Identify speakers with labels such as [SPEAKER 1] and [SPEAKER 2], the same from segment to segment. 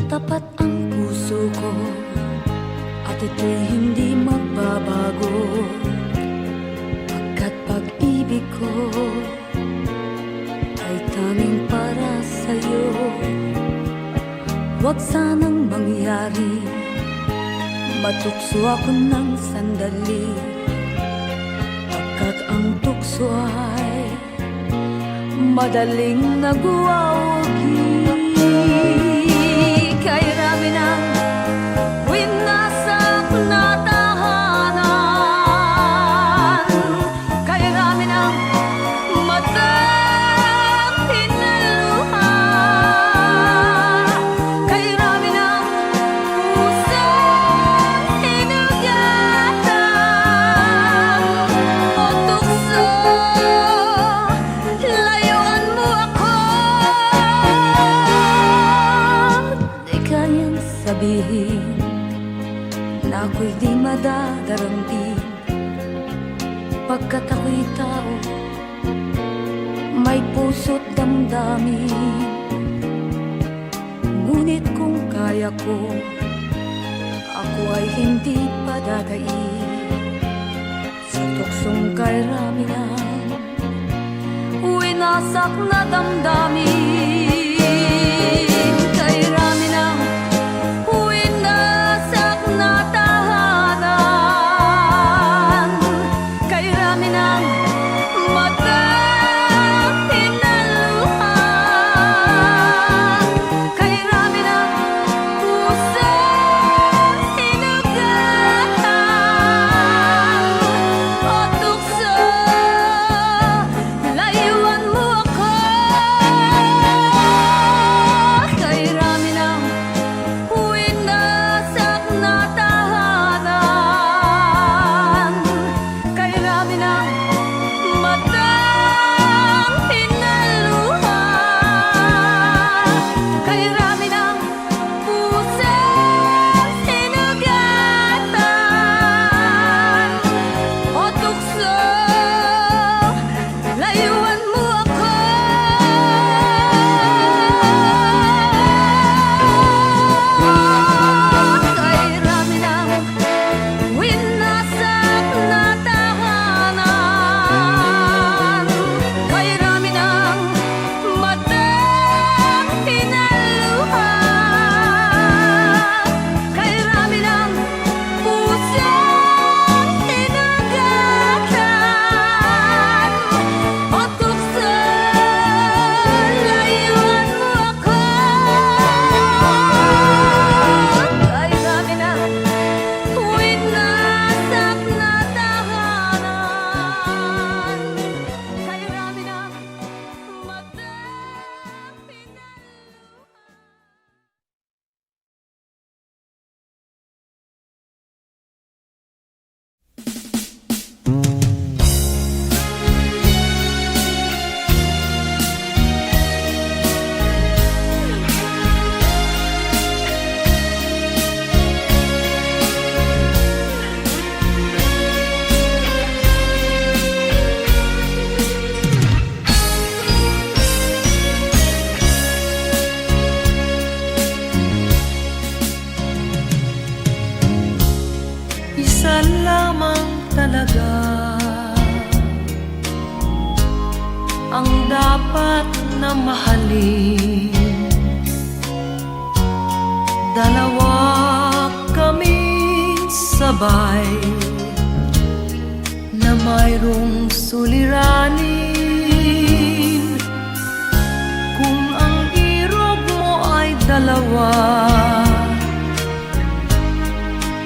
[SPEAKER 1] Tapat ang puso ko at ito'y hindi magbabago, pagkat pag-ibig ko ay tanging para sa'yo. Huwag sanang mangyari matukso ako ng sandali, pagkat ang tukso ay madaling nagwawagi. Kay rami ng winasak na tahanan, kay rami ng matang hinaluha, kay rami ng pusang hinugatan o tukso, layuan mo ako. Di kayang sabihin na ako'y di madadaramdin, pagkat ako'y tao, may puso't damdamin. Ngunit kung kaya ko, ako ay hindi padadaig sa tuksong kay rami ng winasak na damdamin. Kay rami ng winasak na tahanan, kay rami ng matang hinaluha, kay rami ng pusang hinugatan o tukso, layuan mo ako. Kay rami ng winasak na tahanan, kay rami ng matang hinaluha, kay rami ng pusang hinugatan o tukso, layuan mo ako. Kay rami ng winasak na tahanan, kay rami ng matang hinaluha, kay rami ng pusang hinugatan o tukso, layuan mo ako. Kay rami ng winasak na tahanan, kay rami ng matang
[SPEAKER 2] Isa lamang talaga ang dapat na mahalin. Dalawa kaming sabay na mayroong suliranin. Kung ang irog mo ay dalawa,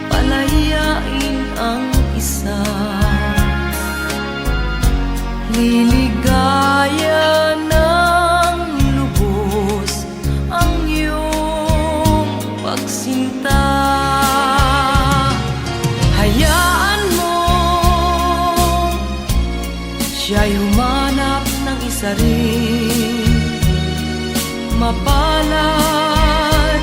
[SPEAKER 2] palayain ang isa. Liligaya ng lubos ang iyong pagsinta. Hayaan mo siya'y humanap ng isa rin. Mapalad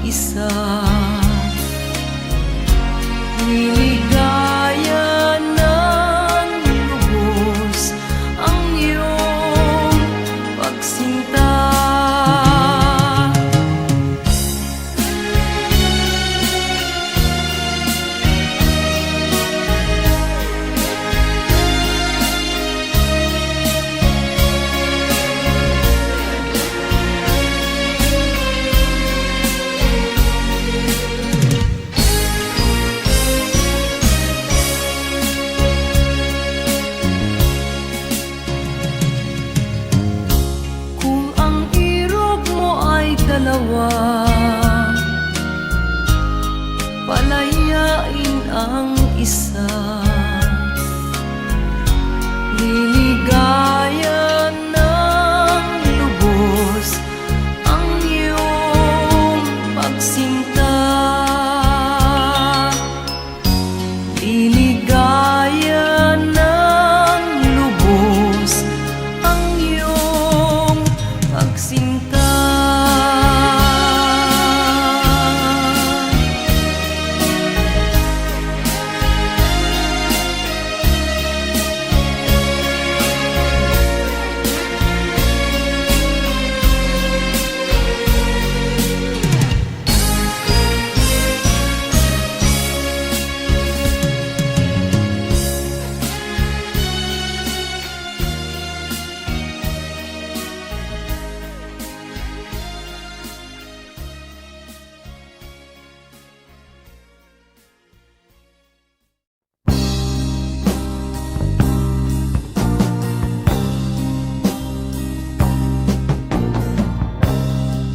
[SPEAKER 2] mag-isa. Niligaya ng lubos ang iyong pagsinta. Dalawa, palayain ang isa. Liligaya ng lubos ang iyong pagsinta. Liligaya ng lubos ang iyong pagsinta.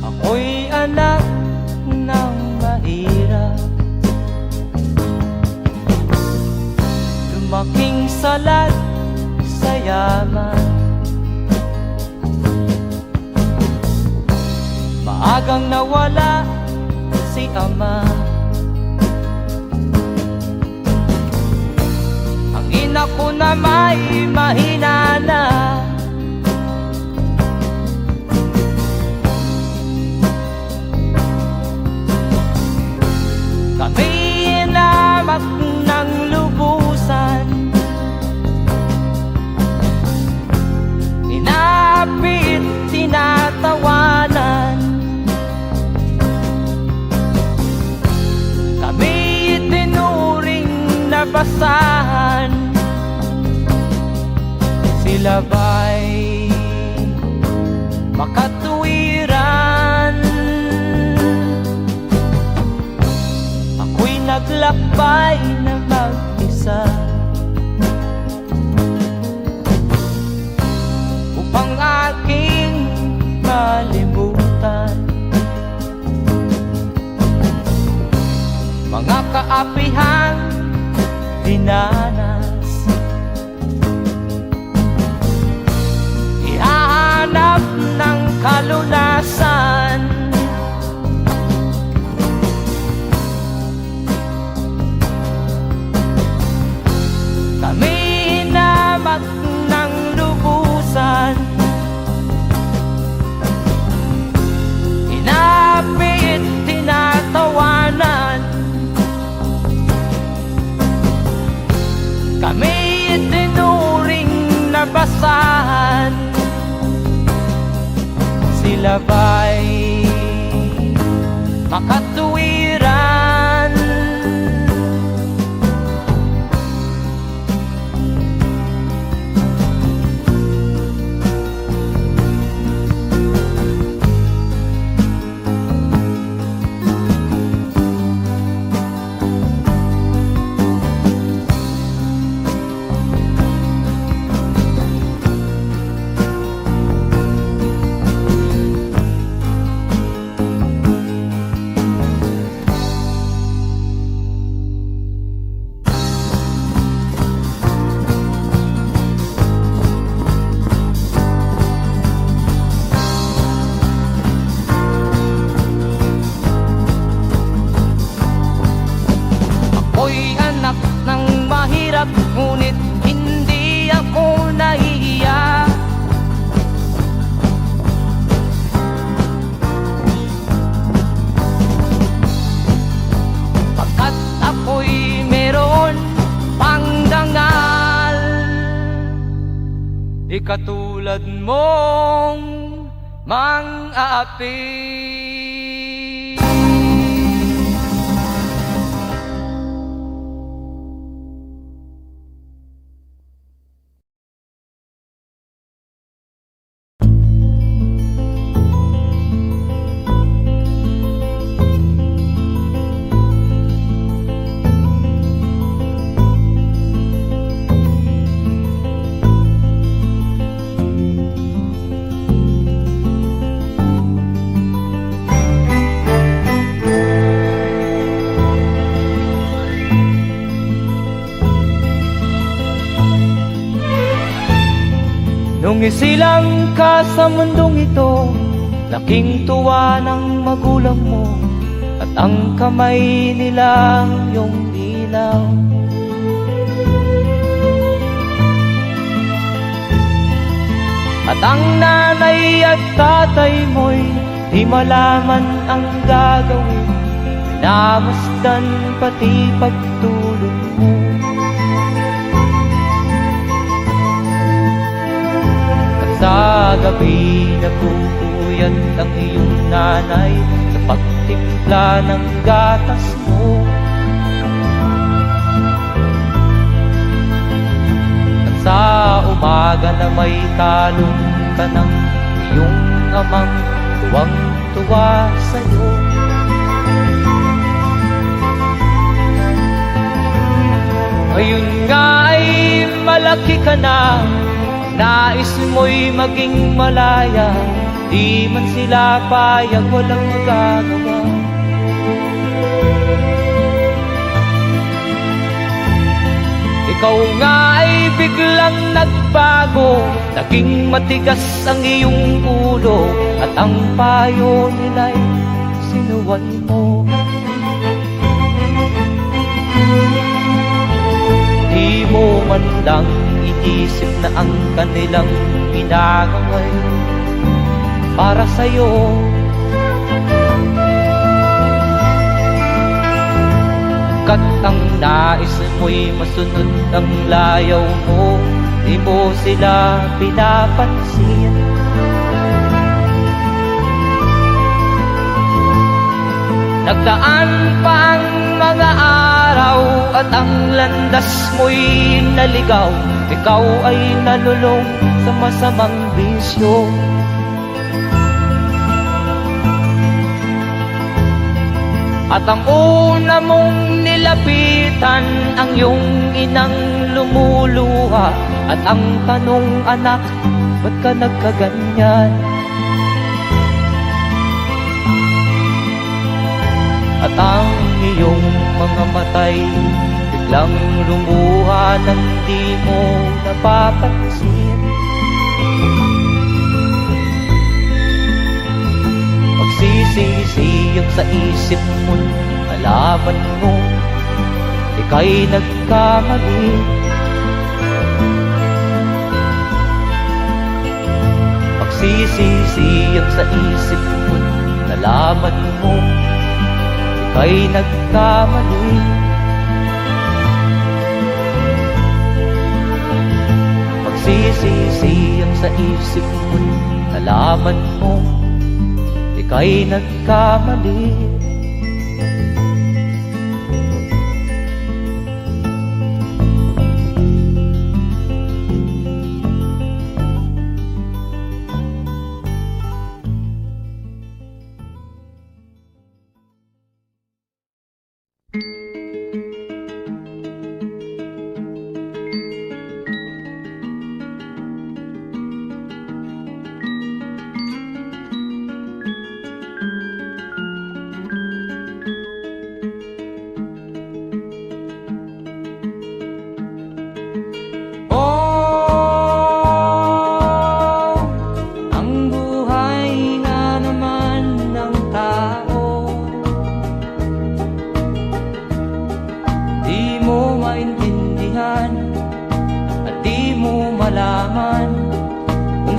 [SPEAKER 3] Ako'y anak ng mahirap, lumaking salat sa yaman. Maagang nawala si ama, ang ina ko na may mahina na. Kami inamak ng lubusan, inapit, tinatawanan. Kami itinuring na basahan, sila ba'y makatuwiran? Naglakbay na mag-isa upang aking malimutan mga kaapihang dinanas. Ihahanap ng kalunasan ng lubusan, inapit, tinatawanan. Kami itinuring na basahan, sila ba'y makatuwiran? Di katulad mong mang-aapi. Nung isilang ka sa mundong ito, laking tuwa ng magulang mo, at ang kamay nila iyong ilaw. At ang nanay at tatay mo'y di malaman ang gagawin, namasdan pati pagtulog mo. Sa gabi napupuyat ang iyong nanay sa pagtimpla ng gatas mo. At sa umaga na may talong ka ng iyong amang tuwang-tuwa sa'yo. Ngayon nga ay malaki ka na, nais mo'y maging malaya, di man sila payag, walang magagawa. Ikaw nga ay biglang nagbago, naging matigas ang iyong ulo, at ang payo nila'y sinuway mo. Di mo man lang iisip na ang kanilang ginagaway para sa'yo. Kat ang nais mo'y masunod ang layaw mo, di mo sila pinapansin. Nagdaan pa ang mga araw at ang landas mo'y naligaw, ikaw ay nalulong sa masamang bisyo. At ang una mong nilapitan ang iyong inang lumuluha, at ang tanong, anak, ba't ka nagkaganyan? At ang iyong mga matay biglang lumuha nang di mo napapansin. Magsisisiyag sa isip mo, nalaman mo ika'y nagkamali. Magsisisiyag sa isip mo, nalaman mo ika'y nagkamali. Magsisisiyag sa isip mo, nalaman mo ika'y nagkamali.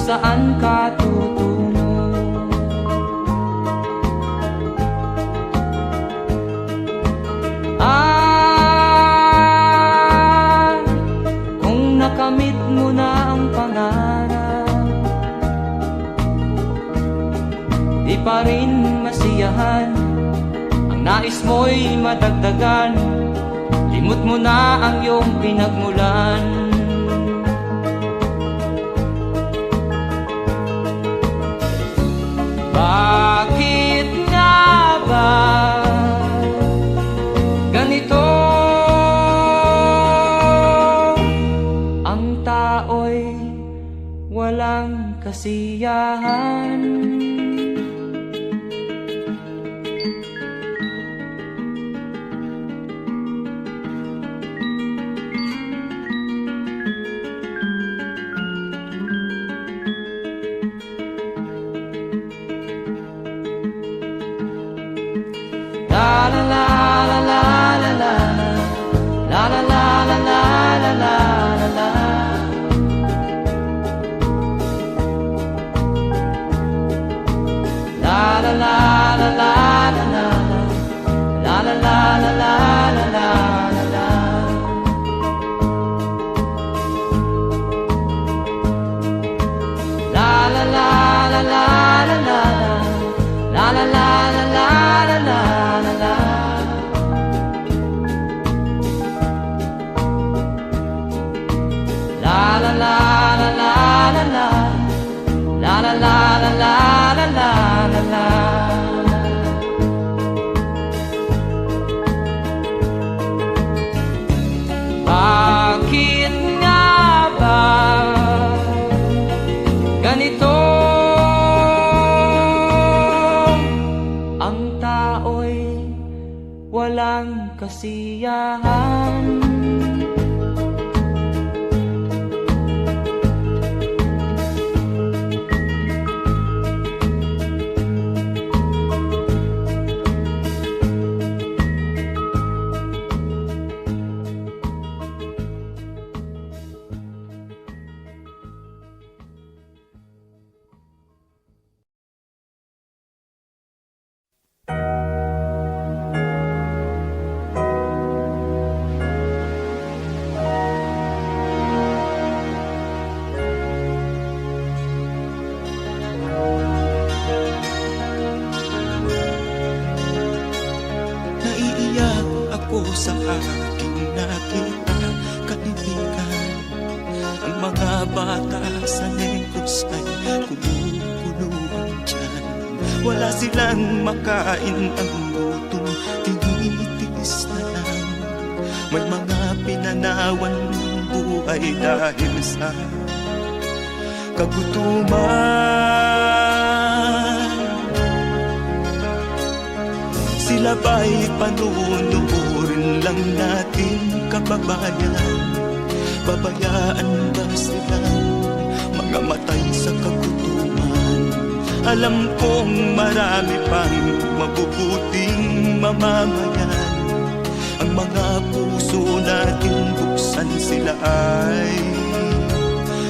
[SPEAKER 3] Saan ka tutungo? Kung nakamit mo na ang pangarap, nais mo'y madagdagan, limot mo na ang iyong pinagmulan. Bakit nga ba ganito? Ang tao'y walang kasiyahan. La la la la la la la la la la la la la la la. La la la la la la la la la la la la la la. La la la la la la la la la la la la la. La la la la la la la la la la la la la la. Bakit nga ba ganito? Ang tao'y walang kasiyahan.
[SPEAKER 4] Naiiyak ako sa aking nakita, kaibigan. Ang mga bata sa Negros ay kumukuluan dyan. Wala silang makain, ang gutom tinitiis na lang. May mga pinanawan ng buhay dahil sa kagutuman. Sila ba'y panunurin lang natin, kababayan? Babayaan ba silang mga matay sa kagutuman? Alam kong marami pang mabubuting mamamayan. Ang mga puso natin buksan, sila ay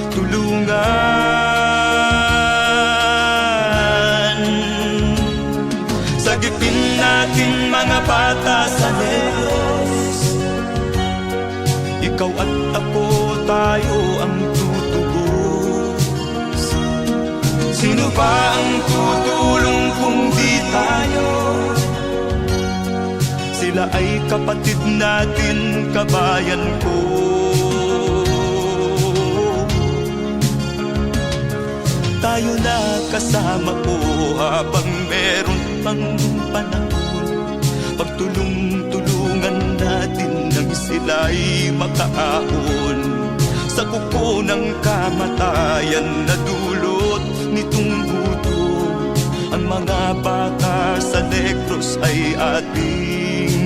[SPEAKER 4] tulungan. Sagipin natin mga bata sa Negros, ikaw at ako, tayo ang tutubos. Sino ba ang tutulong kung di tayo? Sila ay kapatid natin, kabayan ko. Tayo na kasama ko habang meron pang panahon. Pagtulong-tulungan natin nang sila'y makaahon sa kuko ng kamatayan na dulot nitong gutom. Ang mga bata sa Negros ay ating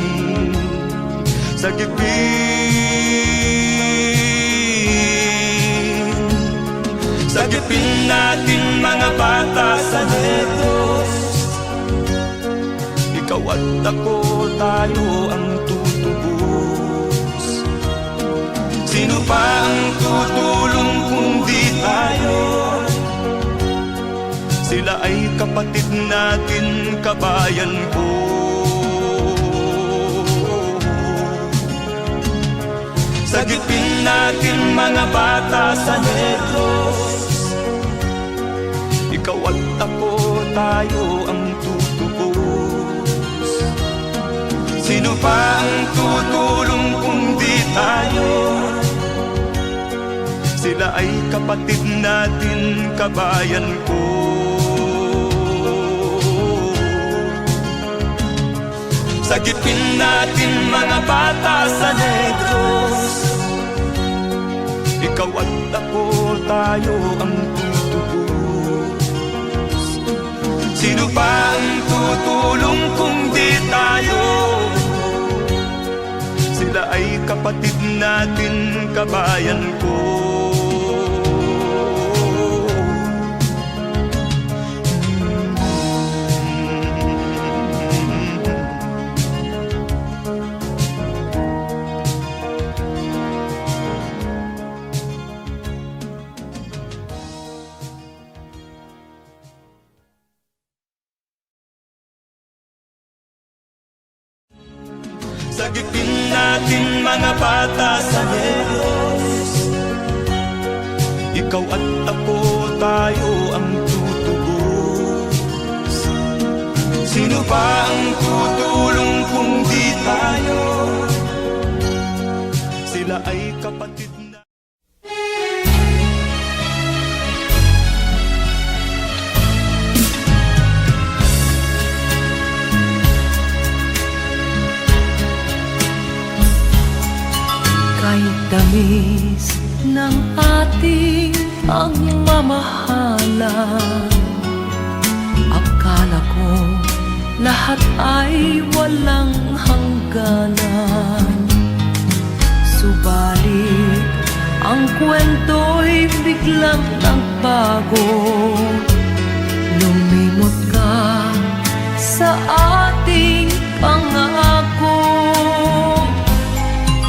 [SPEAKER 4] sagipin. Sagipin natin mga bata sa Negros, ikaw at ako, tayo ang tutubos. Sino pa ang tutulong kung di tayo? Sila ay kapatid natin, kabayan ko. Sagipin natin mga bata sa Negros, ikaw at ako, tayo ang tutubos. Sino pa ang tutulong kung di tayo? Sila ay kapatid natin, kabayan ko. Sagipin natin mga bata sa Negros. Ikaw at ako, tayo ang tutubos. Sino pa ang tutulong kung di tayo? Sila ay kapatid natin, kabayan ko. Sagipin natin mga bata sa Negros. Ikaw at ako, tayo ang tutubos. Sino pa ang tutulong kung di tayo? Sila ay kapatid na.
[SPEAKER 2] Kahit tamis ng ating pagmamahalan, akala ko lahat ay walang hangganan. Subalit ang kwento'y biglang nagbago. Lumimot ka sa ating pangako.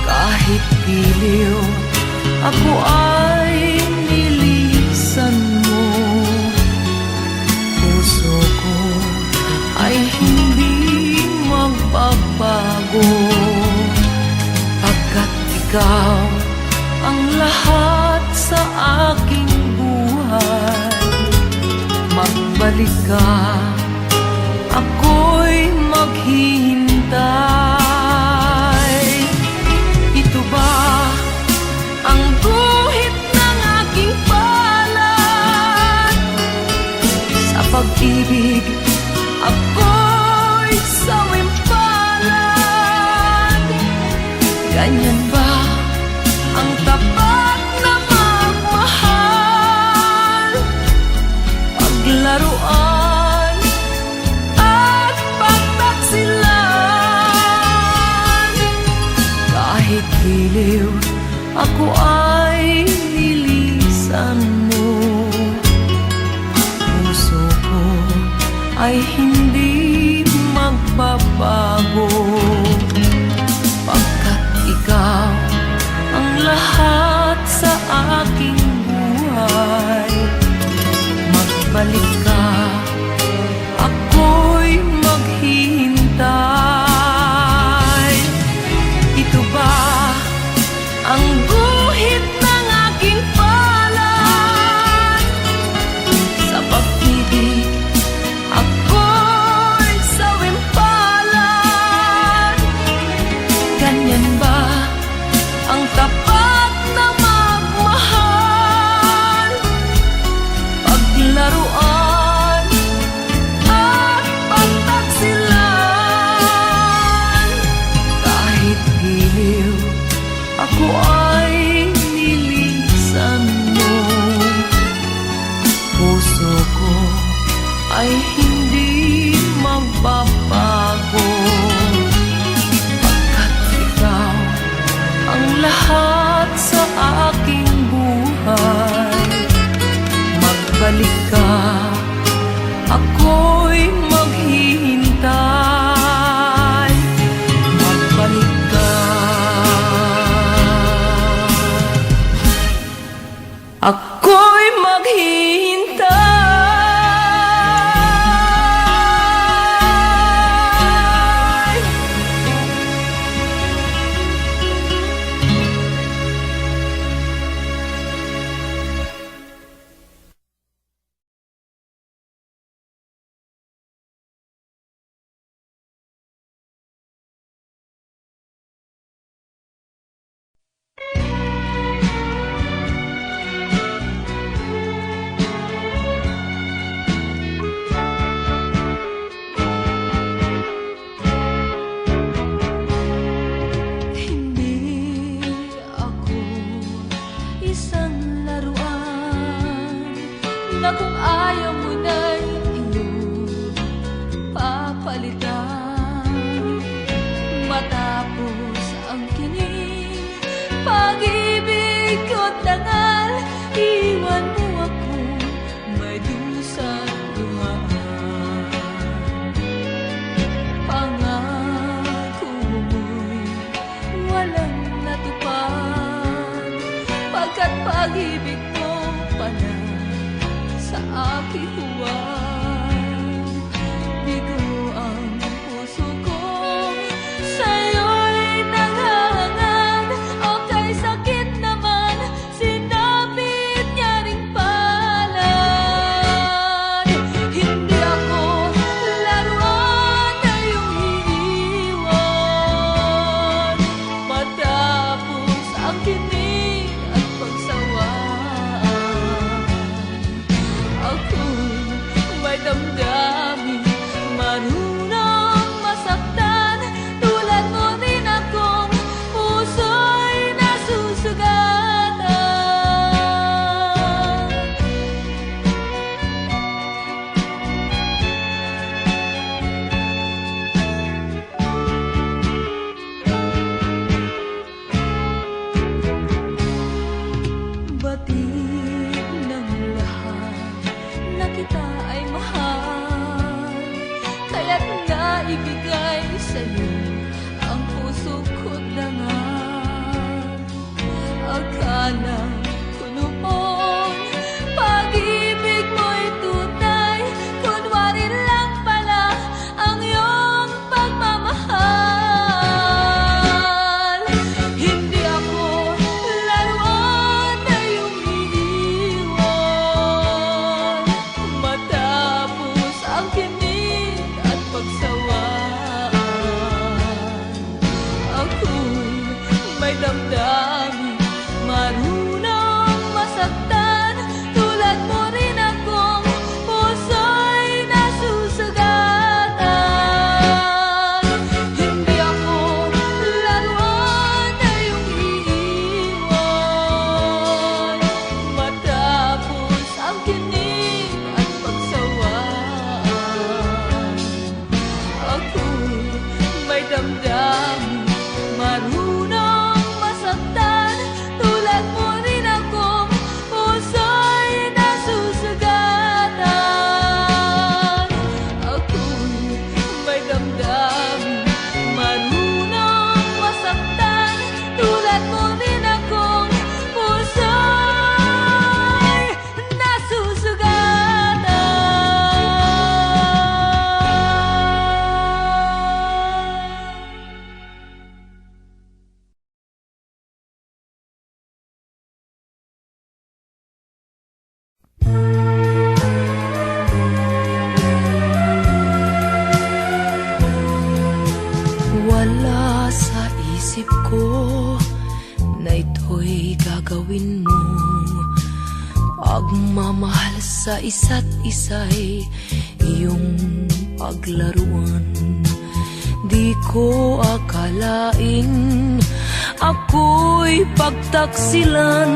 [SPEAKER 2] Kahit giliw, ako ay nilisan mo. Puso ko ay hindi magbabago, pagkat ikaw ang lahat sa aking buhay. Magbalik ka, ako'y maghihintay. Ito ba ang guhit ng aking palad? Sa pag-ibig, ako'y sawimpalad. Ganyan ba ang tapat na magmahal? Paglaruan at pagtaksilan. Kahit giliw, ako ay nilisan mo. Puso ko ay hindi magbabago, pagkat ikaw ang lahat sa aking buhay. Magbalik ka, ako'y maghihintay. Ito ba ang guhit
[SPEAKER 1] sana ko noon. Pag-ibig mo'y tunay, kunwari lang pala ang iyong pagmamahal. Hindi ako laruan na iyong iniwan, matapos ang kinig at pagsawaan. Ako'y may damdamin, marunong masaktan, tulad mo rin akong puso'y nasusugatan. Hindi ako laruan na iyong iiwan, matapos ang kinig at pagsawaan. Ako'y may damdamin, marunong masaktan, tulad mo rin akong puso'y nasusugatan. Ako'y may damdamin, marunong masaktan, tulad mo rin akong puso'y nasusugatan.
[SPEAKER 2] Wala sa isip ko na ito'y gagawin mo. Pagmamahal sa isa't isa'y iyong paglaruan. Di ko akalain ako'y pagtaksilan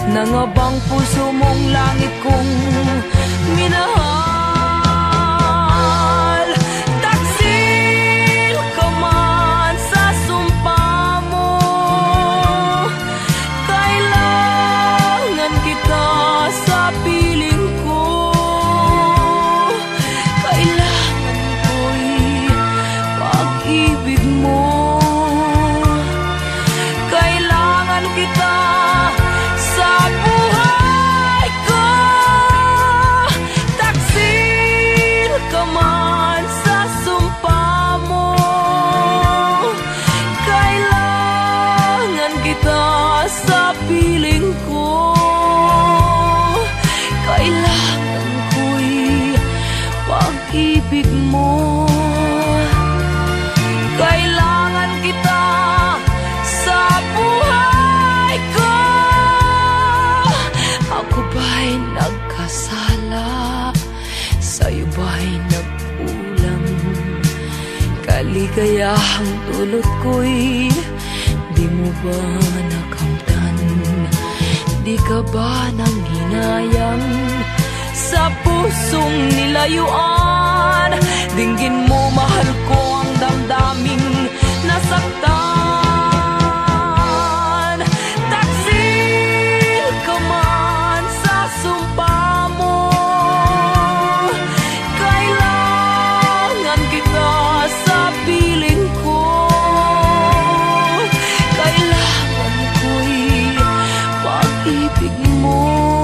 [SPEAKER 2] ng abang puso mong langit kong minahal. Taksil ka man sa sumpa mo, kailangan kita sa piling ko. Kailangan ko'y pag-ibig mo, kailangan kita sa buhay ko. Taksil ka man sa sumpa mo, kailangan kita sa piling ko. Kailangan ko'y pag-ibig mo, kailangan kita sa buhay ko. Ako ba'y nagkasala? Sa'yo ba'y nagkulang? Kaligayahang dulot ko'y di mo ba nakamtan? Di ka ba nang hinayang sa pusong nilayuan? Dinggin mo, mahal ko, ang damdaming nasaktan. Taksil ka man sa sumpa mo, kailangan kita sa piling ko. Kailangan ko'y pag-ibig mo,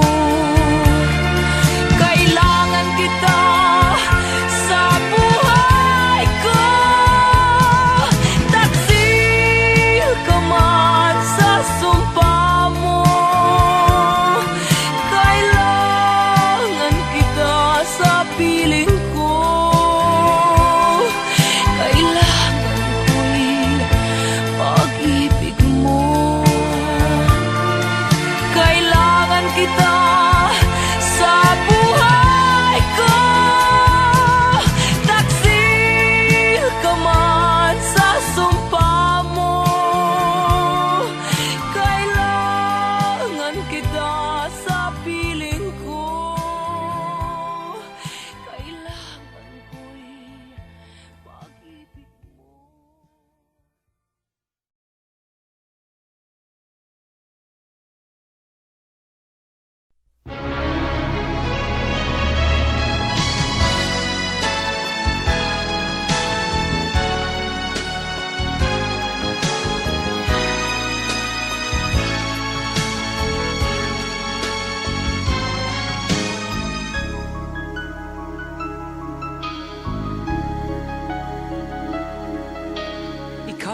[SPEAKER 2] kailangan kita sa buhay ko. Taksil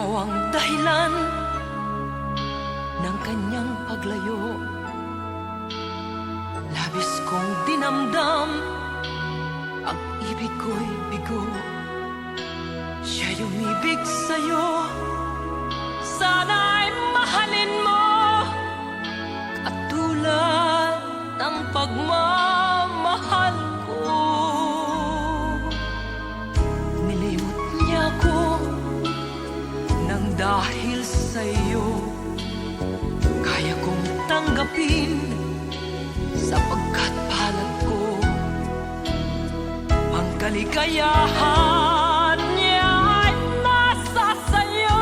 [SPEAKER 2] ikaw ang dahilan ng kanyang paglayo. Labis kong dinamdam, ang ibig ko'y bigo. Siya'y umibig sa'yo, sana'y mahalin mo, katulad ng pagmamahal ko. Nilimot niya ko nang dahil sa'yo, kaya kong tanggapin sapagkat palad ko ang kaligayahan niya ay nasa sayo.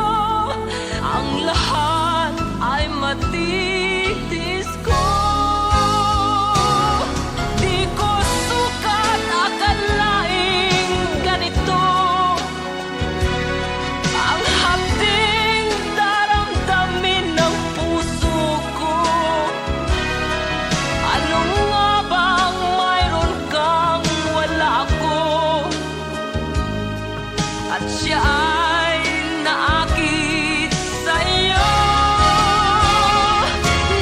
[SPEAKER 2] Ang lahat ay matitis ko. Di ko sukat akalaing ganito ang hapding daramdamin ng puso ko. Ano nga bang mayroon kang wala ako? At siya ay naakit sa'yo.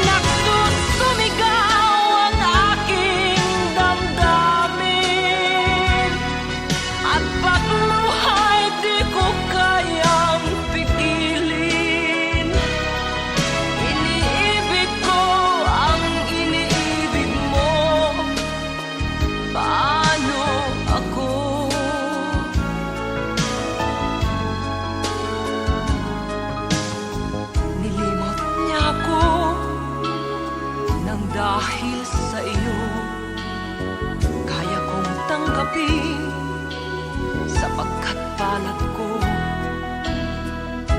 [SPEAKER 2] Nagsusumigaw ang aking damdamin, at pagluhay di ko kayang pigilin. Iniibig ko ang iniibig mo. Paano ako? Nilimot niya ako nang dahil sa iyo, kaya kong tanggapin sapagkat palad ko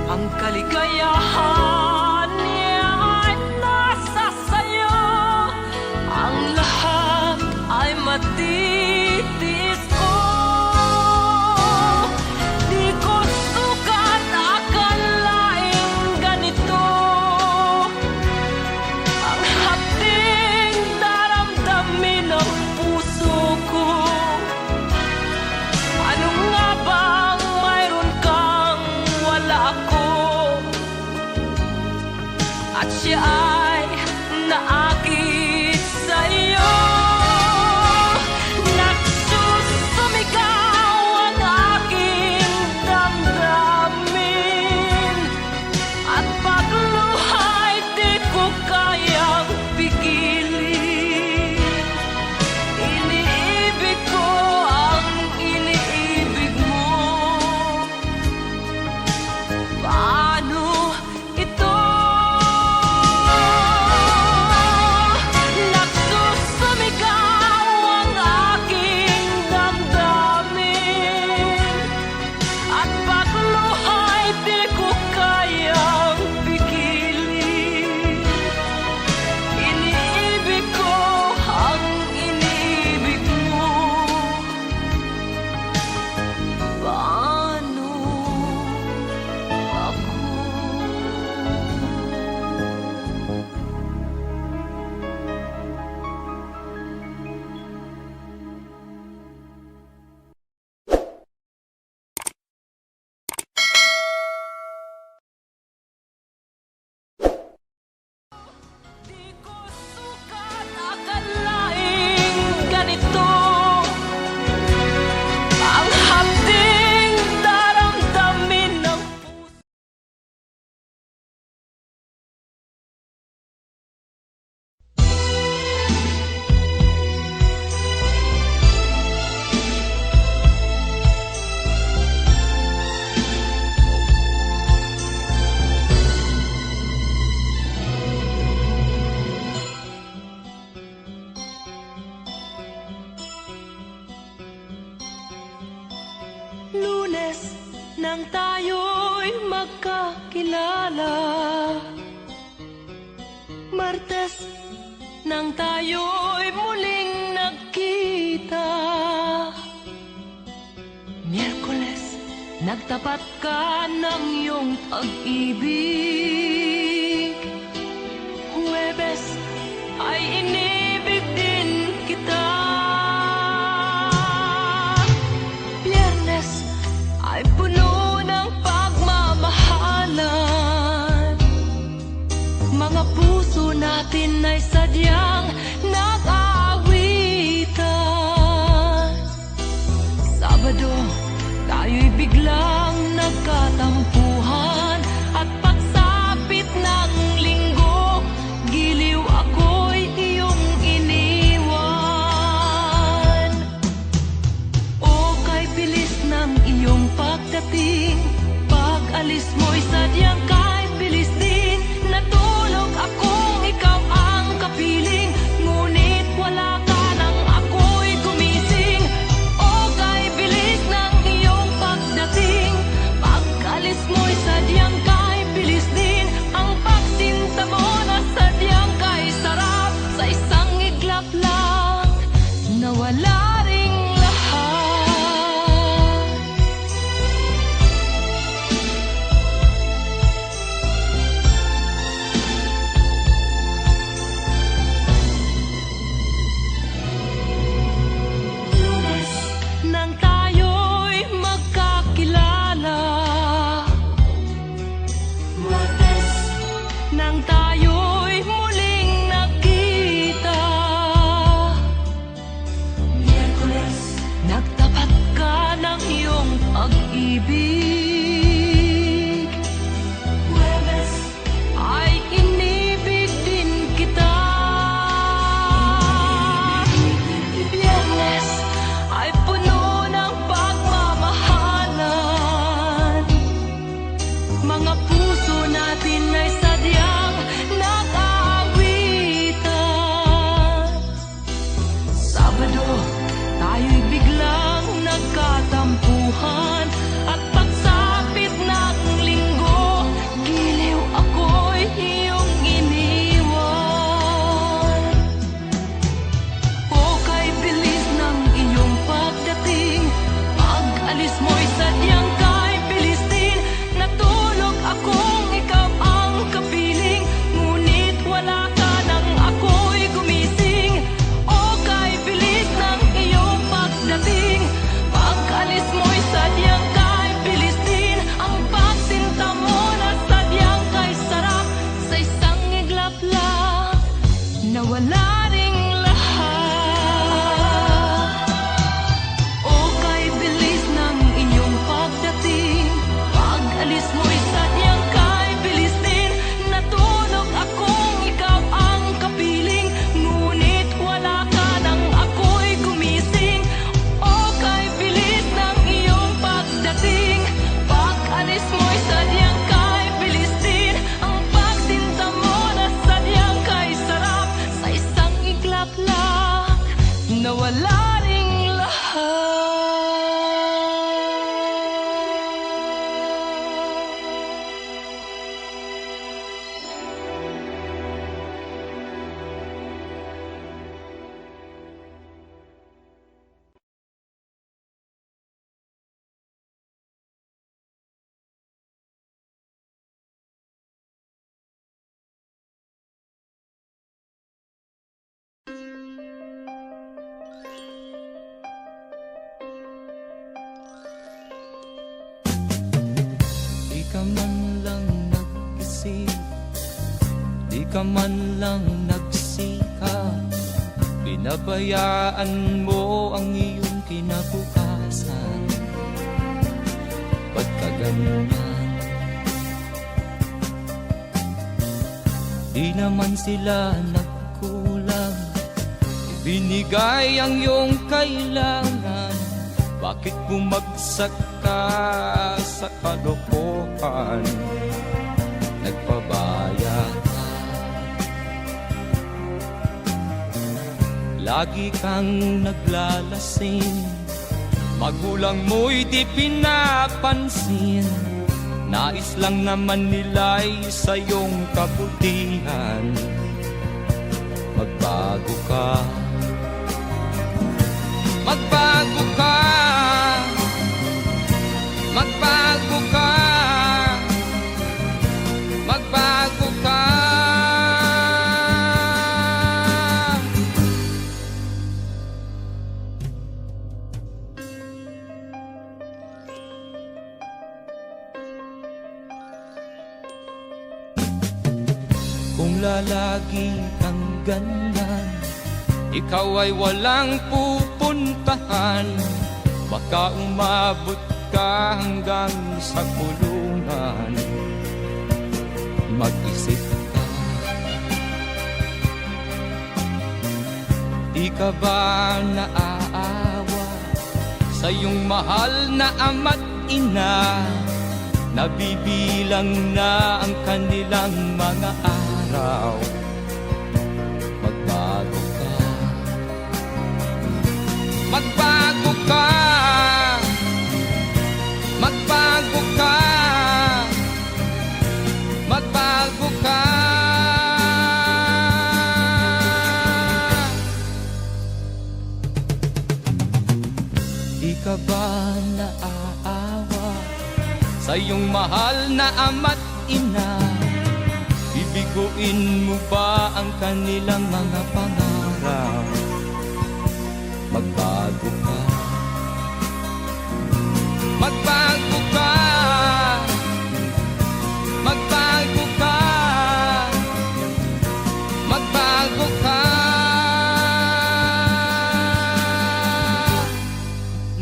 [SPEAKER 2] ang kaligayahan niya ay nasa sayo. Ang lahat ay matitis ko. Di ko sukat akalaing ganito ang hapding daramdamin ng puso ko. Ano nga bang mayroon kang wala ako? At siya ay naakit sa'yo. Nagsusumigaw ang aking damdamin, at pagluhay di ko kayang pigilin. Iniibig ko ang iniibig mo. Paano ito? Nagsusumigaw ang aking damdamin, at pagluhay di ko kayang pigilin. Iniibig ko ang iniibig mo. Paano ako? Di ko sukat akalaing ganito ang hapding daramdamin ng puso. Lunes nang tayo'y magkakilala, Martes nang tayo'y muling nagkita, Miyerkules nagtapat ka ng iyong pag-ibig, Huwebes ay inibig din kita, Biyernes ay puno ng pagmamahal. mo'y sadyang kahit bilis din. Natulog akong ikaw ang kapiling, ngunit wala ka nang ako'y gumising. O kay bilis ng iyong pagdating, pag-alis mo'y sadyang kahit bilis din. Ang pagsinta mo na sadyang kahit sarap, sa isang iglap lang nawala ring lahat. Lunes nang tayo'y magkakilala, Martes nang tayo'y muling nagkita, Miyerkules nagtapat ka ng iyong pag-ibig, Huwebes ay inibig din kita, Biyernes ay puno ng pagmamahalan. Mga puso natin ay sadyang nag-aawitan. Sabado, tayo'y biglang nagkatampuhan, at pagsapit ng linggo, giliw ako'y iyong iniwan. O kay bilis ng iyong pagdating, pag-alis mo'y sadyang kahit bilis din. Natulog akong ikaw ang kapiling, ngunit wala ka nang ako'y gumising. O kay bilis ng iyong pagdating, pag-alis mo'y sadyang kahit bilis din. Ang pagsinta mo na sadyang kahit sarap, sa isang iglap lang nawala ring lahat. O kay bilis ng iyong pagdating, pag-alis mo'y sadyang kahit bilis din. Natulog akong ikaw ang kapiling, ngunit wala ka nang ako'y gumising. O kay bilis ng iyong pagdating, pag-alis mo'y sadyang kahit bilis din. Ang pagsinta mo na sadyang kahit sarap, sa isang iglap lang nawala ring lahat.
[SPEAKER 3] Di ka man lang nag-isip, di ka man lang nagsikap, pinabayaan mo ang iyong kinabukasan. Ba't ka ganyan? Di naman sila nagkulang, ibinigay ang iyong kailangan. Bakit bumagsak ka sa kalokohan? Nagpabaya ka, lagi kang naglalasing, magulang mo'y di pinapansin. Nais lang naman nila'y sa iyong kabutihan. Magbago ka, magbago ka, magbago ka, magbago ka. Kung lalagi kang ganyan, ikaw ay walang pupuntahan. Baka umabot ka hanggang sa kulungan. Mag-isip ka, di ka ba naaawa sa iyong mahal na ama't ina? nabibilang na ang kanilang mga araw. Magbago ka, magbago ka, magbago ka, magbago ka. Di ka ba naaawa sa iyong mahal na ama't ina? Bibiguin mo ba ang kanilang mga pangarap? Magbago ka, magbago ka, magbago ka, magbago ka.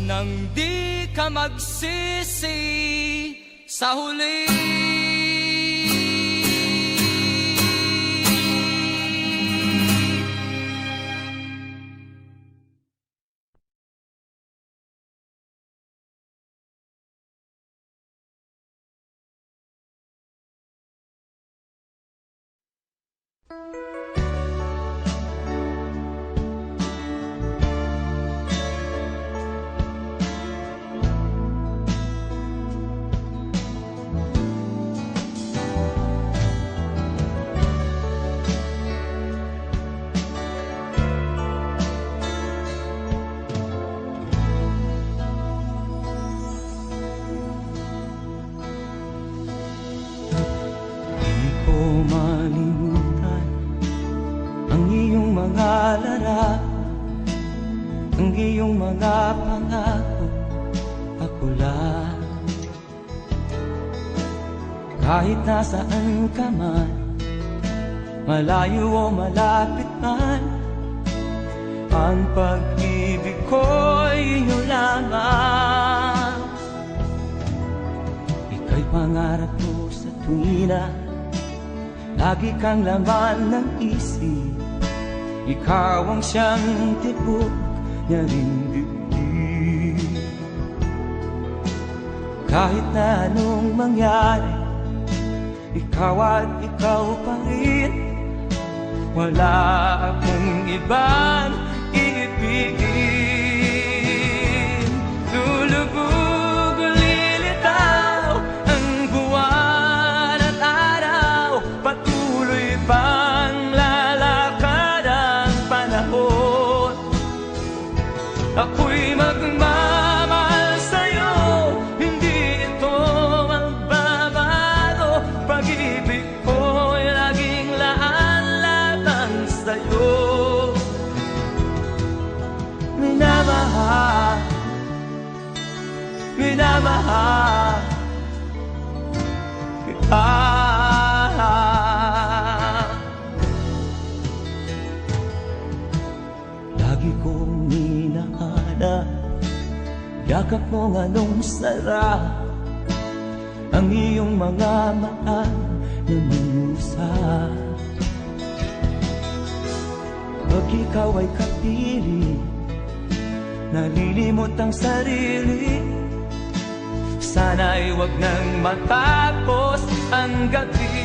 [SPEAKER 3] Nang di ka magsisi sa huli. Di ko malimutan ang iyong mga larawan, ang iyong mga pangako, ako lang. Kahit nasaan ka man, malayo o malapit man, ang pag-ibig ko'y iyo lamang. Ika'y pangarap ko sa tuwina, lagi kang laman ng isip. Ikaw ang siyang tibok niya ring dibdib. Kahit na anong mangyari, ikaw at ikaw pa rin. Wala akong ibang iibigin. Lulubog o lilitaw ang buwan at araw, patuloy pang lalakad ang panahon. Ako'y magmamahal sa'yo, hindi ito magbabago. Pag-ibig ko'y laging laan-latang sa'yo. Minamahal, minamahal kita. Lagi kong hinahanap yakap mo anong sarap, ang iyong mga mata na minusap. Pag ikaw ay kapiling, nalilimot ang sarili. Sana'y wag nang matapos ang gabi.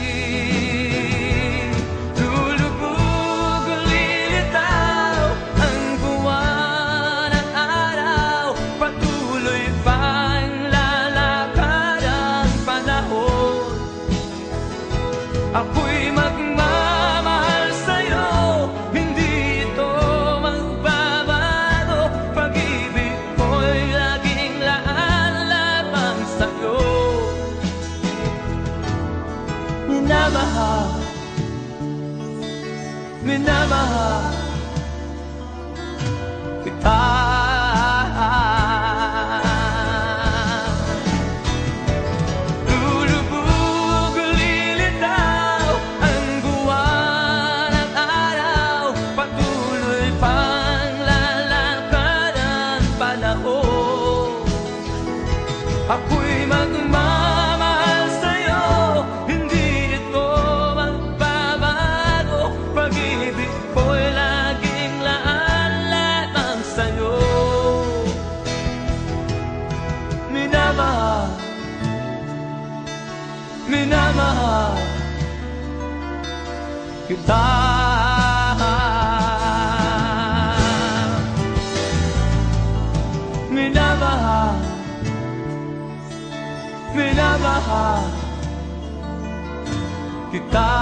[SPEAKER 3] Lulubog o lilitaw ang buwan at araw, patuloy pang lalakad ang panahon. Ako'y magmamahal sa'yo, hindi ito magbabago. Pag-ibig ko'y laging laan lamang sa'yo. Minamahal, minamahal kita. Lulubog o lilitaw ang buwan at araw, patuloy pang lalakad ang panahon. Ako'y magmamahal sa'yo, hindi ito magbabago. Pag-ibig ko'y laging laan lamang sa'yo. minamahal kita. Minamahal, minamahal kita.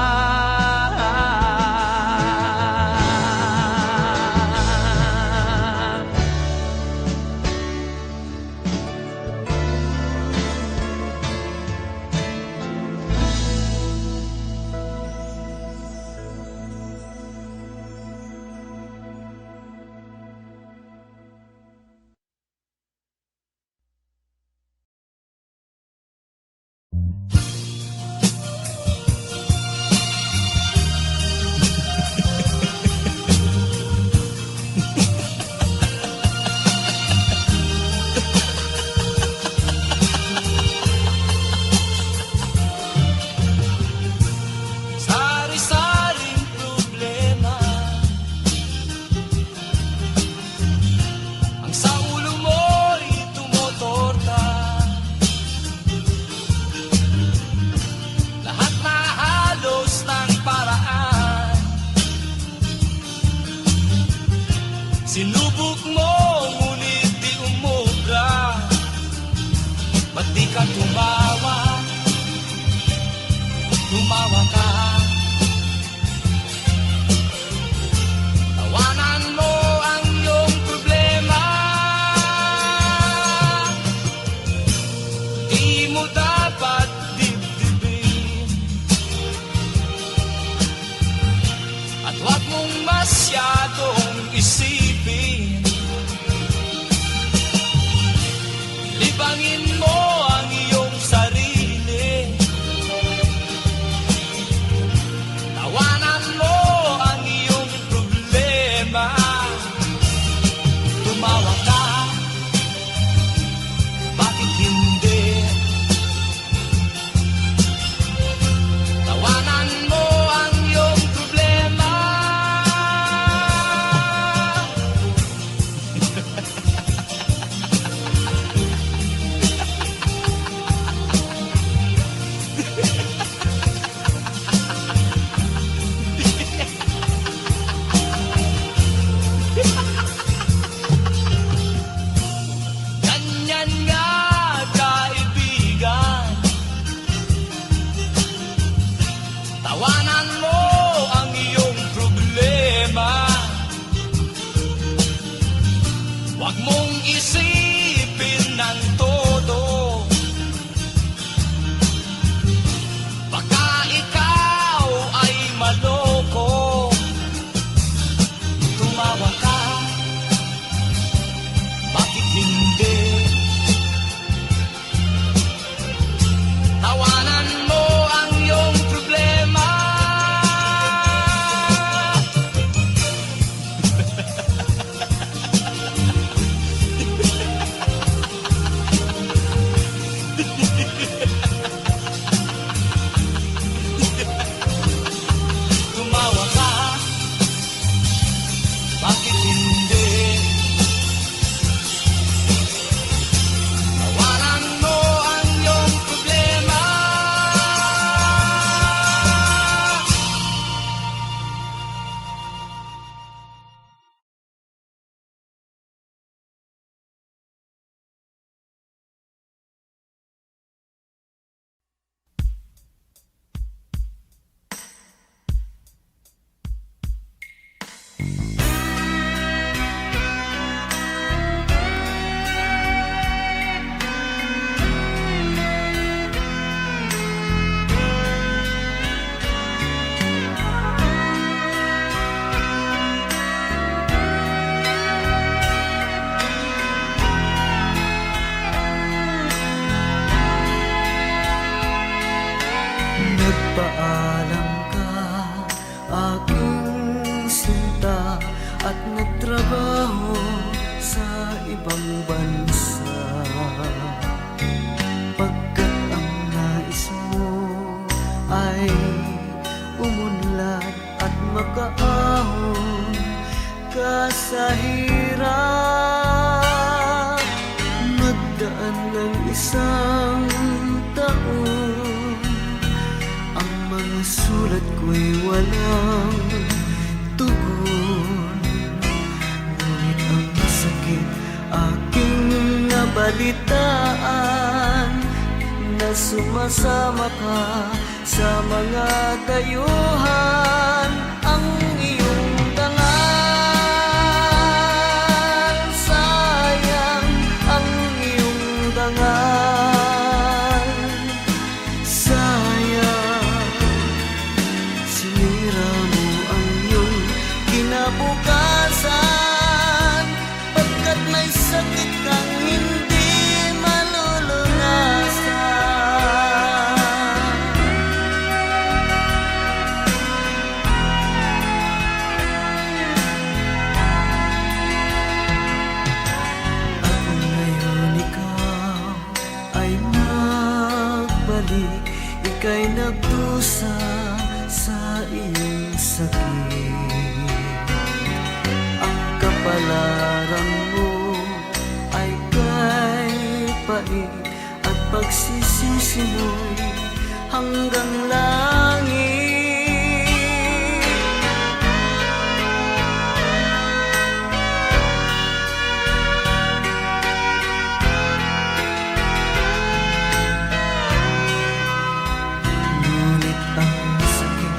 [SPEAKER 4] Sari-saring problema ang sa ulo mo'y tumotorta. Lahat na halos ng paraan sinubok mo, ngunit di umubra. Ba't di ka tumawa? Tumawa ka. Tawanan mo ang iyong problema. Di mo dapat dibdibin, at huwag mong masyadong isipin. Libangin mo ang iyong sarili. Tawanan mo ang iyong problema. Tumawa ka, bakit hindi? Tawanan mo ang iyong problema. Ganyan nga, kaibigan. Tawanan mo ang iyong problema. Huwag mong isipin ng todo. Baka ikaw ay maloko. Tumawa ka, bakit hindi? Tawanan mo ang iyong problema. Tumawa ka, bakit hindi? Tawanan mo ang iyong problema.
[SPEAKER 5] Nagpaalam ka, aking sinta, at nagtrabaho sa ibang bansa. Pagkat ang nais mo ay umunlad at makaahon ka sa hirap. Magdaan ng isang taon sulat ko'y walang tugon. Ngunit ang sakit aking nabalitaan, na sumasama ka sa mga dayuhan. Ang iyong dangal, sayang ang iyong dangal. Sayang, sinira mo ang iyong kinabukasan, pagkat may sakit kang hindi malulunasan. Ako ngayon ikaw ay nagbalik, ika'y nagdusa sa iyong sakit. Ang kapalaran mo ay kay pait, at pagsisisi mo'y hanggang langit. Ngunit ang sakit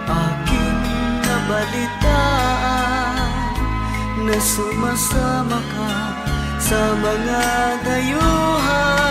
[SPEAKER 5] aking nabalitaan, na sumasama ka sa mga dayuhan.